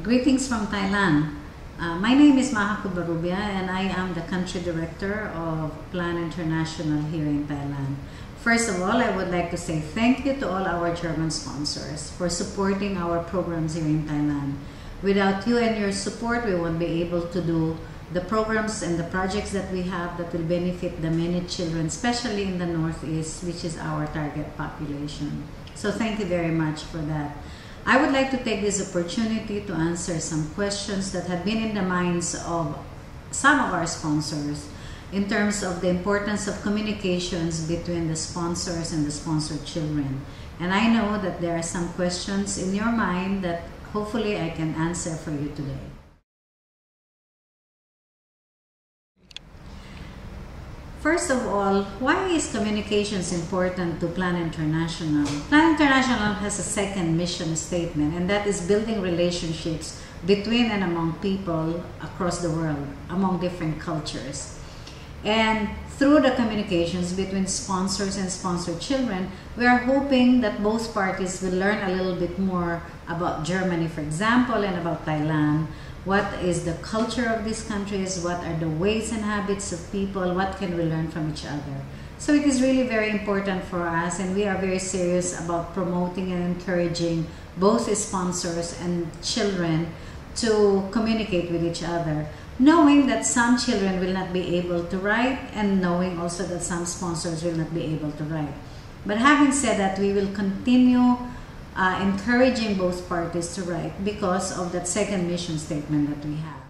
Greetings from Thailand. My name is Mahako Barubia and I am the Country Director of Plan International here in Thailand. First of all, I would like to say thank you to all our German sponsors for supporting our programs here in Thailand. Without you and your support, we won't be able to do the programs and the projects that we have that will benefit the many children, especially in the Northeast, which is our target population. So thank you very much for that. I would like to take this opportunity to answer some questions that have been in the minds of some of our sponsors in terms of the importance of communications between the sponsors and the sponsored children. And I know that there are some questions in your mind that hopefully I can answer for you today. First of all, why is communications important to Plan International? Plan International has a second mission statement, and that is building relationships between and among people across the world, among different cultures. And through the communications between sponsors and sponsored children, we are hoping that both parties will learn a little bit more about Germany, for example, and about Thailand. What is the culture of these countries? What are the ways and habits of people? What can we learn from each other? So it is really very important for us, and we are very serious about promoting and encouraging both sponsors and children to communicate with each other, knowing that some children will not be able to write and knowing also that some sponsors will not be able to write. But having said that, we will continue encouraging both parties to write because of that second mission statement that we have.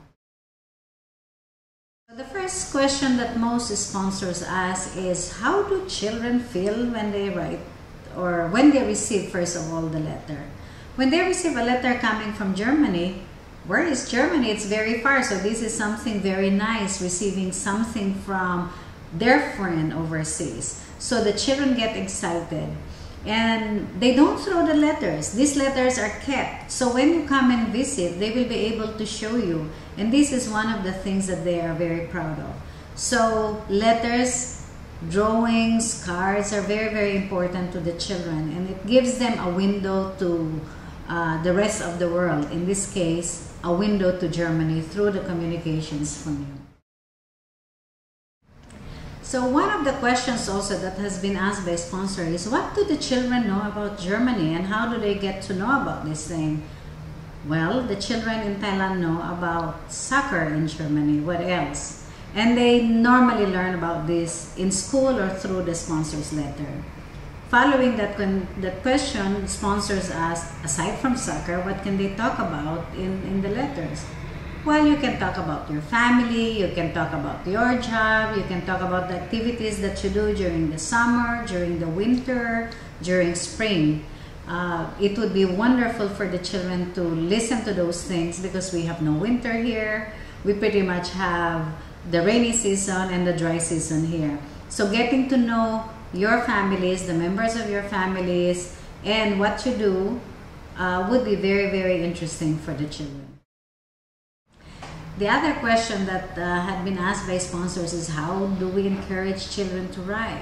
The first question that most sponsors ask is, how do children feel when they write or when they receive, first of all, the letter? When they receive a letter coming from Germany, where is Germany? It's very far, so this is something very nice, receiving something from their friend overseas. So the children get excited. And they don't throw the letters. These letters are kept. So when you come and visit, they will be able to show you. And this is one of the things that they are very proud of. So letters, drawings, cards are very, very important to the children. And it gives them a window to the rest of the world. In this case, a window to Germany through the communications from you. So one of the questions also that has been asked by sponsors is, what do the children know about Germany and how do they get to know about this thing? Well, the children in Thailand know about soccer in Germany. What else? And they normally learn about this in school or through the sponsor's letter. Following that question, sponsors ask, aside from soccer, what can they talk about in the letters? Well, you can talk about your family, you can talk about your job, you can talk about the activities that you do during the summer, during the winter, during spring. It would be wonderful for the children to listen to those things because we have no winter here. We pretty much have the rainy season and the dry season here. So getting to know your families, the members of your families, and what you do would be very, very interesting for the children. The other question that had been asked by sponsors is, how do we encourage children to write?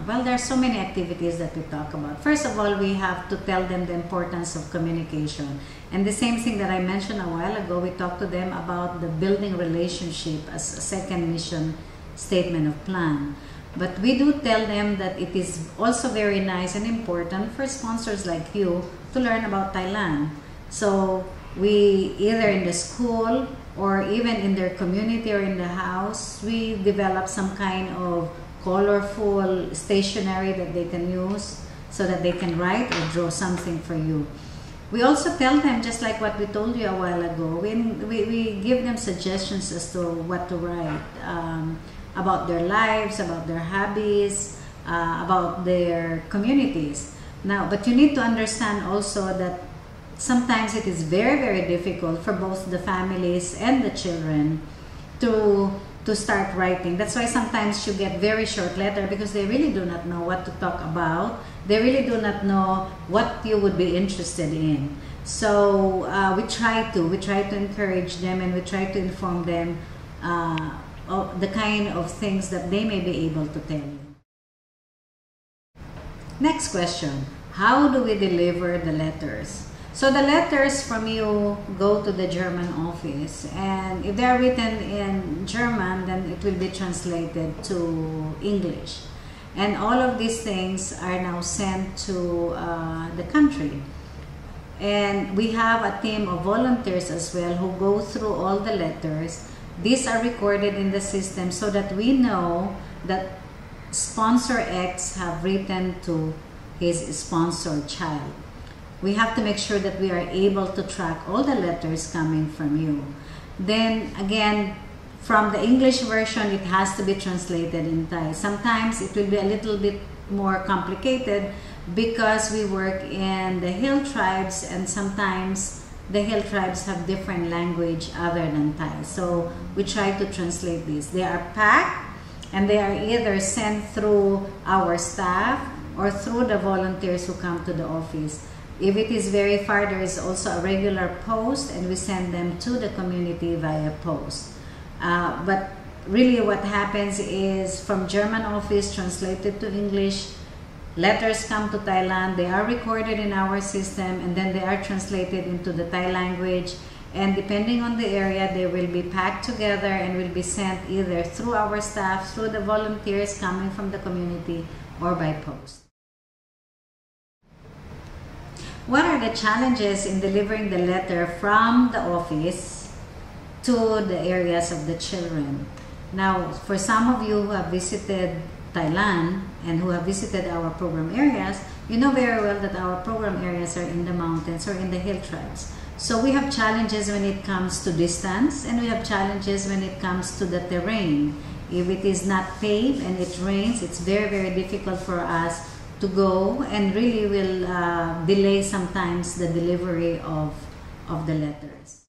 Well, there are so many activities that we talk about. First of all, we have to tell them the importance of communication. And the same thing that I mentioned a while ago, we talked to them about the building relationship as a second mission statement of plan. But we do tell them that it is also very nice and important for sponsors like you to learn about Thailand. So we, either in the school or even in their community or in the house, we develop some kind of colorful stationery that they can use so that they can write or draw something for you. We also tell them, just like what we told you a while ago, we give them suggestions as to what to write about their lives, about their hobbies, about their communities. Now, but you need to understand also that sometimes it is very, very difficult for both the families and the children to start writing. That's why sometimes you get very short letter because they really do not know what to talk about. They really do not know what you would be interested in. So we try to encourage them and we try to inform them of the kind of things that they may be able to tell you. Next question. How do we deliver the letters? So the letters from you go to the German office, and if they are written in German, then it will be translated to English. And all of these things are now sent to the country. And we have a team of volunteers as well who go through all the letters. These are recorded in the system so that we know that sponsor X have written to his sponsored child. We have to make sure that we are able to track all the letters coming from you. Then again, from the English version, it has to be translated in Thai. Sometimes it will be a little bit more complicated because we work in the hill tribes, and sometimes the hill tribes have different language other than Thai. So we try to translate these. They are packed and they are either sent through our staff or through the volunteers who come to the office. If it is very far, there is also a regular post, and we send them to the community via post. But really what happens is, from German office translated to English, letters come to Thailand, they are recorded in our system, and then they are translated into the Thai language. And depending on the area, they will be packed together and will be sent either through our staff, through the volunteers coming from the community, or by post. What are the challenges in delivering the letter from the office to the areas of the children? Now, for some of you who have visited Thailand and who have visited our program areas, you know very well that our program areas are in the mountains or in the hill tribes. So we have challenges when it comes to distance, and we have challenges when it comes to the terrain. If it is not paved and it rains, it's very, very difficult for us to go, and really will delay sometimes the delivery of the letters.